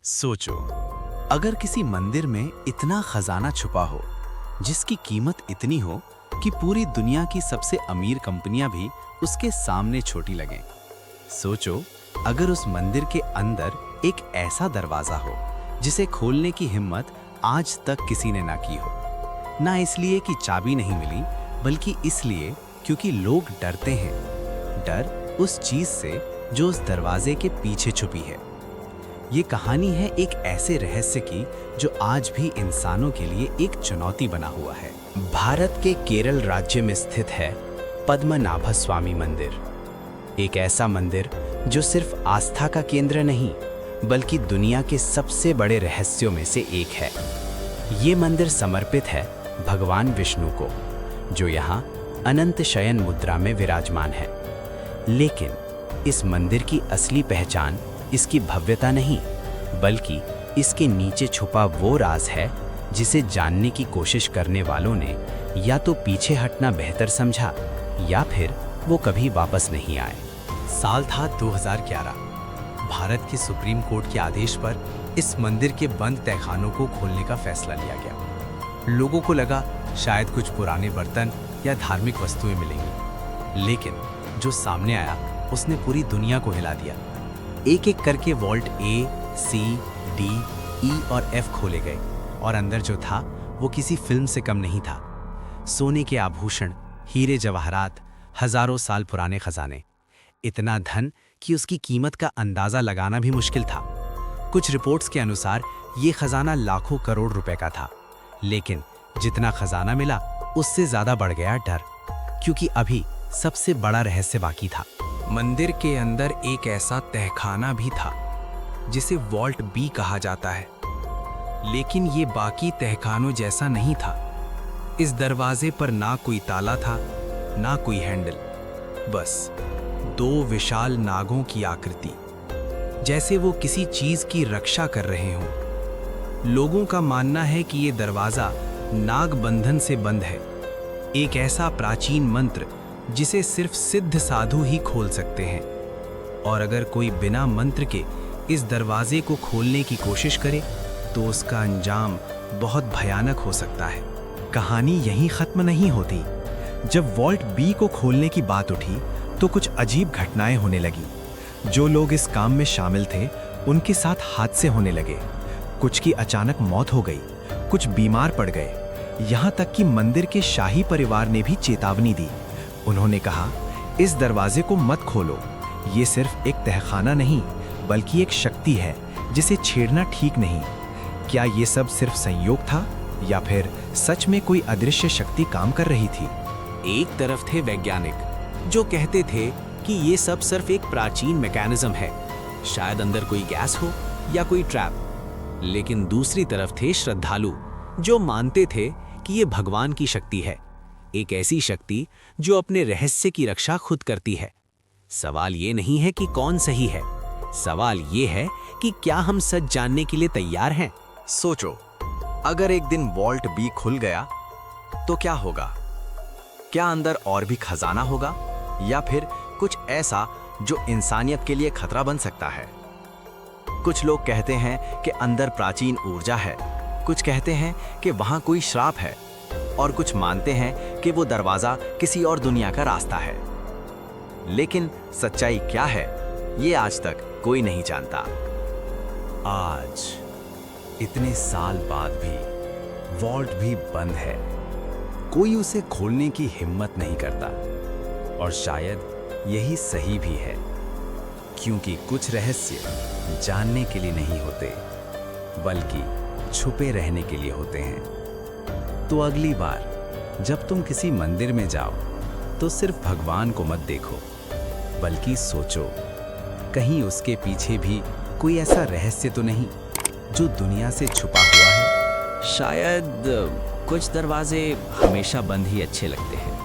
सोचो, अगर किसी मंदिर में इतना खजाना छुपा हो जिसकी कीमत इतनी हो कि पूरी दुनिया की सबसे अमीर कंपनियां भी उसके सामने छोटी लगें। सोचो, अगर उस मंदिर के अंदर एक ऐसा दरवाजा हो जिसे खोलने की हिम्मत आज तक किसी ने ना की हो, ना इसलिए कि चाबी नहीं मिली, बल्कि इसलिए क्योंकि लोग डरते हैं। डर उस चीज से जो उस दरवाजे के पीछे छुपी है। ये कहानी है एक ऐसे रहस्य की जो आज भी इंसानों के लिए एक चुनौती बना हुआ है। भारत के केरल राज्य में स्थित है पद्मनाभ स्वामी मंदिर। एक ऐसा मंदिर जो सिर्फ आस्था का केंद्र नहीं, बल्कि दुनिया के सबसे बड़े रहस्यों में से एक है। ये मंदिर समर्पित है भगवान विष्णु को, जो यहाँ अनंत शयन मुद्रा में विराजमान है। लेकिन इस मंदिर की असली पहचान इसकी भव्यता नहीं, बल्कि इसके नीचे छुपा वो राज है जिसे जानने की कोशिश करने वालों ने या तो पीछे हटना बेहतर समझा या फिर वो कभी वापस नहीं आए। साल था 2011। भारत के सुप्रीम कोर्ट के आदेश पर इस मंदिर के बंद तहखानों को खोलने का फैसला लिया गया। लोगों को लगा शायद कुछ पुराने बर्तन या धार्मिक वस्तुएं मिलेंगी, लेकिन जो सामने आया उसने पूरी दुनिया को हिला दिया। एक एक करके वॉल्ट ए, सी, डी, ई और एफ खोले गए और अंदर जो था वो किसी फिल्म से कम नहीं था। सोने के आभूषण, हीरे जवाहरात, हजारों साल पुराने खजाने, इतना धन कि उसकी कीमत का अंदाजा लगाना भी मुश्किल था। कुछ रिपोर्ट्स के अनुसार ये खजाना लाखों करोड़ रुपए का था। लेकिन जितना खजाना मिला उससे ज्यादा बढ़ गया डर, क्योंकि अभी सबसे बड़ा रहस्य बाकी था। मंदिर के अंदर एक ऐसा तहखाना भी था जिसे वॉल्ट बी कहा जाता है, लेकिन ये बाकी तहखानों जैसा नहीं था। इस दरवाजे पर ना कोई ताला था, ना कोई हैंडल, बस दो विशाल नागों की आकृति, जैसे वो किसी चीज की रक्षा कर रहे हों। लोगों का मानना है कि ये दरवाजा नाग बंधन से बंद है, एक ऐसा प्राचीन मंत्र जिसे सिर्फ सिद्ध साधु ही खोल सकते हैं। और अगर कोई बिना मंत्र के इस दरवाजे को खोलने की कोशिश करे तो उसका अंजाम बहुत भयानक हो सकता है। कहानी यहीं खत्म नहीं होती। जब वॉल्ट बी को खोलने की बात उठी तो कुछ अजीब घटनाएं होने लगी। जो लोग इस काम में शामिल थे उनके साथ हादसे होने लगे। कुछ की अचानक मौत हो गई, कुछ बीमार पड़ गए। यहाँ तक कि मंदिर के शाही परिवार ने भी चेतावनी दी। उन्होंने कहा, इस दरवाजे को मत खोलो, ये सिर्फ एक तहखाना नहीं बल्कि एक शक्ति है जिसे छेड़ना ठीक नहीं। क्या ये सब सिर्फ संयोग था या फिर सच में कोई अदृश्य शक्ति काम कर रही थी? एक तरफ थे वैज्ञानिक जो कहते थे कि ये सब सिर्फ एक प्राचीन मैकेनिज्म है, शायद अंदर कोई गैस हो या कोई ट्रैप। लेकिन दूसरी तरफ थे श्रद्धालु जो मानते थे कि ये भगवान की शक्ति है, एक ऐसी शक्ति जो अपने रहस्य की रक्षा खुद करती है। सवाल ये नहीं है कि कौन सही है, सवाल ये है कि क्या हम सच जानने के लिए तैयार हैं? सोचो, अगर एक दिन वॉल्ट बी खुल गया तो क्या होगा? क्या अंदर और भी खजाना होगा या फिर कुछ ऐसा जो इंसानियत के लिए खतरा बन सकता है? कुछ लोग कहते हैं कि अंदर प्राचीन ऊर्जा है, कुछ कहते हैं कि वहां कोई श्राप है, और कुछ मानते हैं कि वो दरवाजा किसी और दुनिया का रास्ता है। लेकिन सच्चाई क्या है, ये आज तक कोई नहीं जानता। आज इतने साल बाद भी वॉल्ट भी बंद है। कोई उसे खोलने की हिम्मत नहीं करता, और शायद यही सही भी है, क्योंकि कुछ रहस्य जानने के लिए नहीं होते बल्कि छुपे रहने के लिए होते हैं। तो अगली बार जब तुम किसी मंदिर में जाओ तो सिर्फ भगवान को मत देखो, बल्कि सोचो कहीं उसके पीछे भी कोई ऐसा रहस्य तो नहीं जो दुनिया से छुपा हुआ है। शायद कुछ दरवाजे हमेशा बंद ही अच्छे लगते हैं।